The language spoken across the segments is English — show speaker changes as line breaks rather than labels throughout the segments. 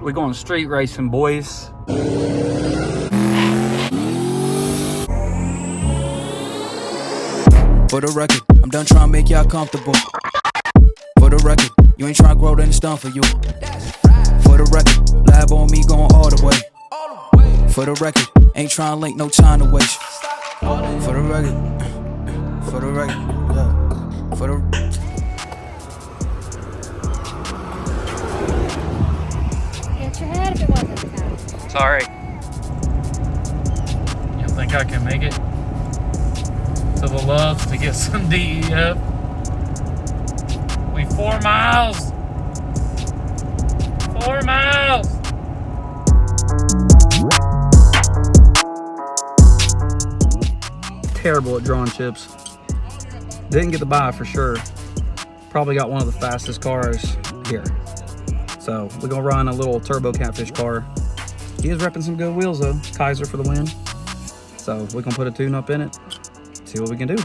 We're going street racing, boys.
For the record, I'm done trying to make y'all comfortable. For the record, you ain't trying to grow, then it's done for you. For the record, lab on me going all the way. For the record, ain't trying to link, no time to waste. For the record, yeah. For the
Hit your head if it wasn't enough.
Sorry. You think I can make it to the Loves to get some DEF? We 4 miles. 4 miles. Terrible at drawing chips. Didn't get the buy for sure. Probably got one of the fastest cars here. So we're gonna run a little turbo catfish car. He is repping some good wheels though. Kaiser for the win. So we're gonna put a tune up in it. See what we can do.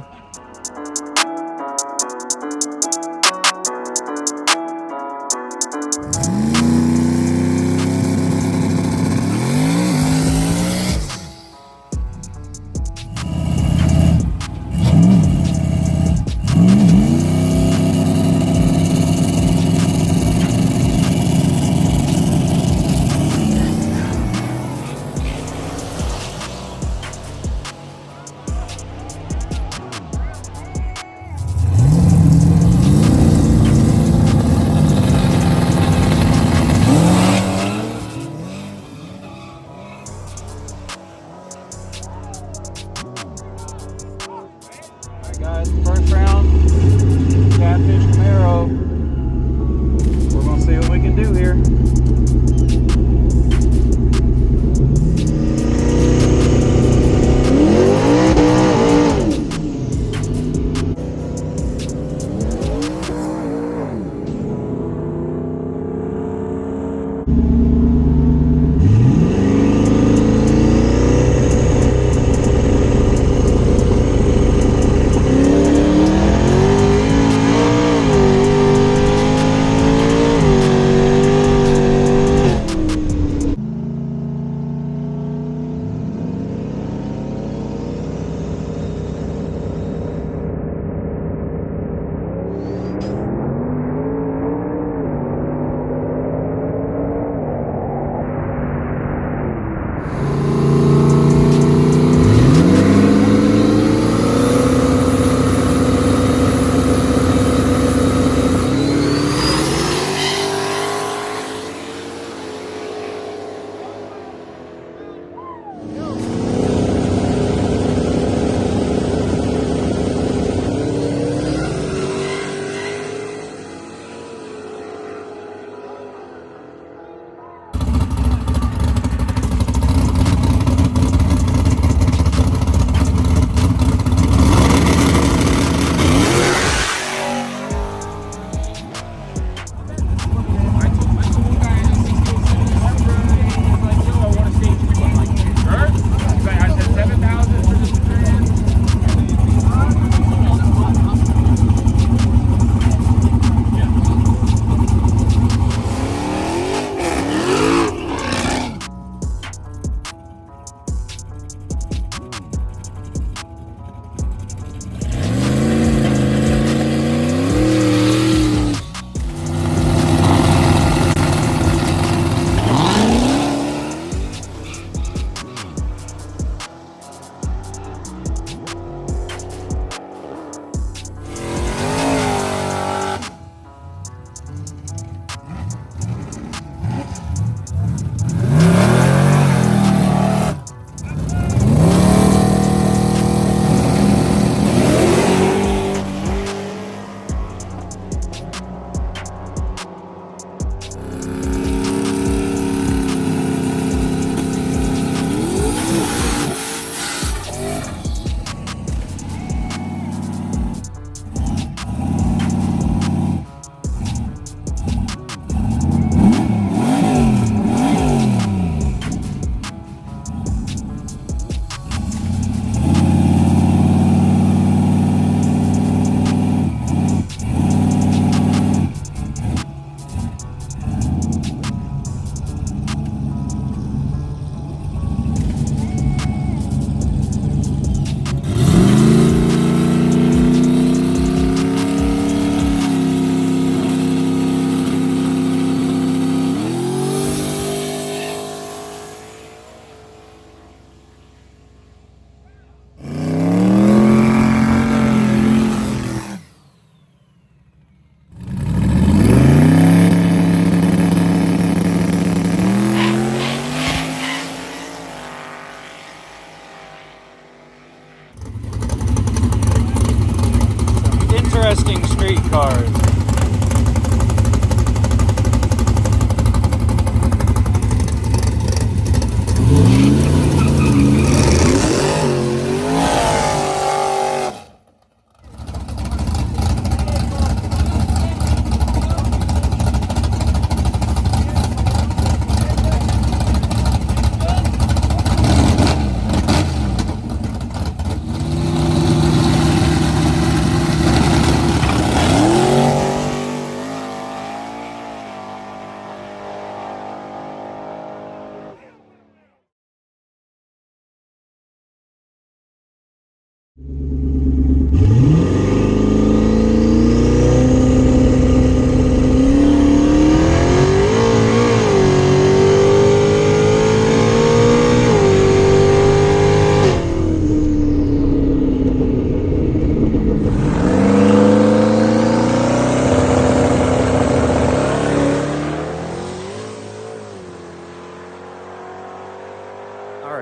Guys, first round, catfish Camaro. We're gonna see what we can do here.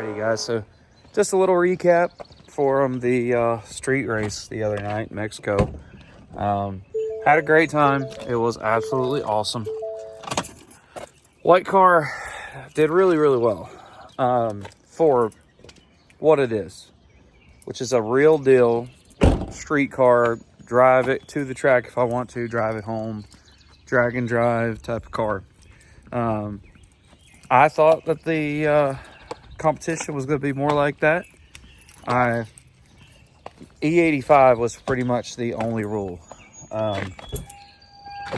Alrighty guys, so just a little recap from the street race the other night in Mexico. Had a great time. It was absolutely awesome. White car did really, really well for what it is, which is a real deal street car. Drive it to the track if I want to, drive it home, drag and drive type of car. I thought that the competition was going to be more like that. E85 was pretty much the only rule.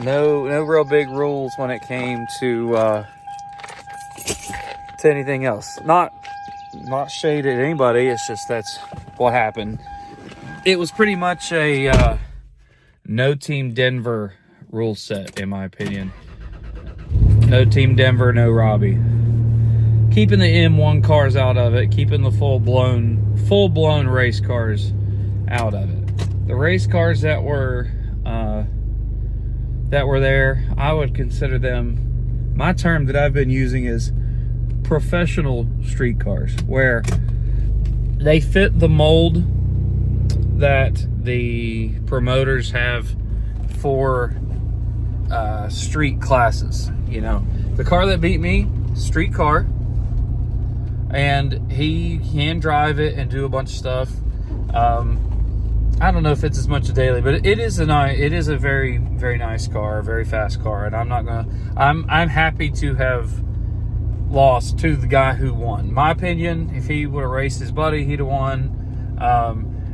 No real big rules when it came to anything else. Not shade at anybody. It's just that's what happened. It was pretty much a no Team Denver rule set, in my opinion. No Team Denver, no Robbie. Keeping the M1 cars out of it, keeping the full-blown race cars out of it. The race cars that were there, I would consider them, my term that I've been using is professional street cars, where they fit the mold that the promoters have for street classes. You know, the car that beat me, street car, and he can drive it and do a bunch of stuff. I don't know if it's as much a daily, but it is a very, very nice car, a very fast car, and I'm happy to have lost to the guy who won. My opinion, if he would have raced his buddy, he'd have won.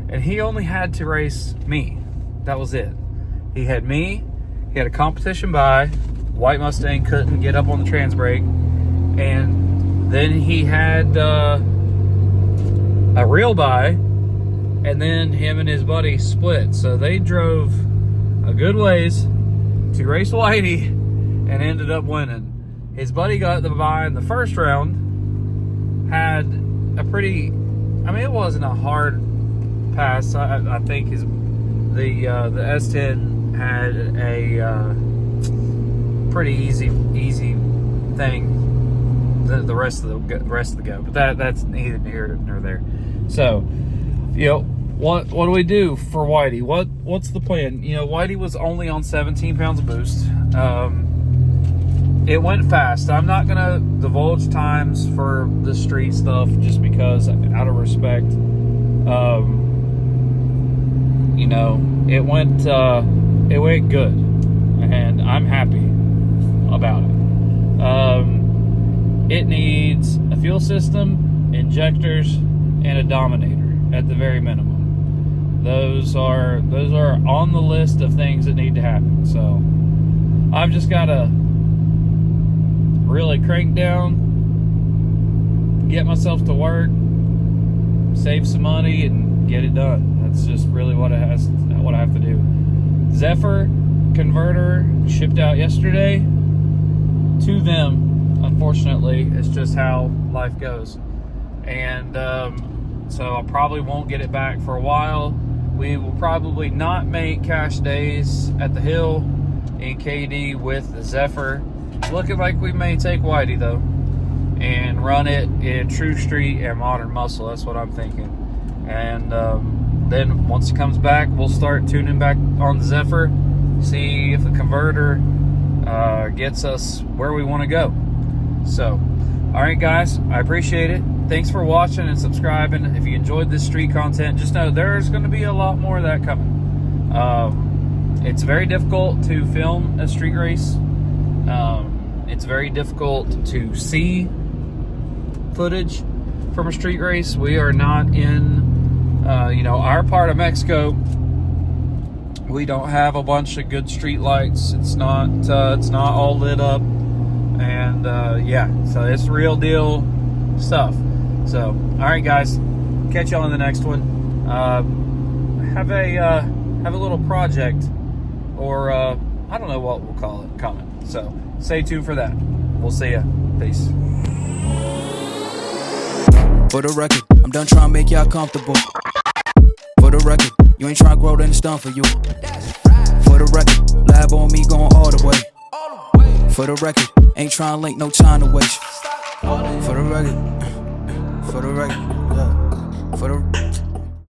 And he only had to race me. That was it. He had me. He had a competition by. White Mustang couldn't get up on the trans brake. And then he had a real buy. And then him and his buddy split. So they drove a good ways to race Whitey and ended up winning. His buddy got the buy in the first round. Had a pretty, it wasn't a hard pass. I think the S10 had a pretty easy thing. The rest of the go, but that's neither here nor there. So, you know, what do we do for Whitey? What's the plan? You know, Whitey was only on 17 pounds of boost. It went fast. I'm not gonna divulge times for the street stuff just because, out of respect. You know, it went good, and I'm happy about it. It needs a fuel system, injectors, and a dominator at the very minimum. Those are on the list of things that need to happen. So I've just got to really crank down, get myself to work, save some money, and get it done. That's just really what I have to do. Zephyr converter shipped out yesterday to them. Unfortunately, it's just how life goes. And so I probably won't get it back for a while. We will probably not make cash days at the hill in KD with the Zephyr. It's looking like we may take Whitey though and run it in True Street and Modern Muscle. That's what I'm thinking. And then once it comes back, we'll start tuning back on the Zephyr, see if the converter gets us where we want to go. So, all right, guys, I appreciate it. Thanks for watching and subscribing. If you enjoyed this street content, just know there's going to be a lot more of that coming. It's very difficult to film a street race. It's very difficult to see footage from a street race. We are not in, our part of Mexico. We don't have a bunch of good street lights. It's not all lit up, and so it's real deal stuff. So, all right, guys, catch y'all in the next one. Have a little project, or I don't know what we'll call it, coming. So stay tuned for that. We'll see ya. Peace.
For the record, I'm done trying to make y'all comfortable. For the record, you ain't trying to grow, then it's done for you. For the record, lab on me going all the way. For the record, ain't trying to link, no time to waste. For the record. For the record, yeah. For the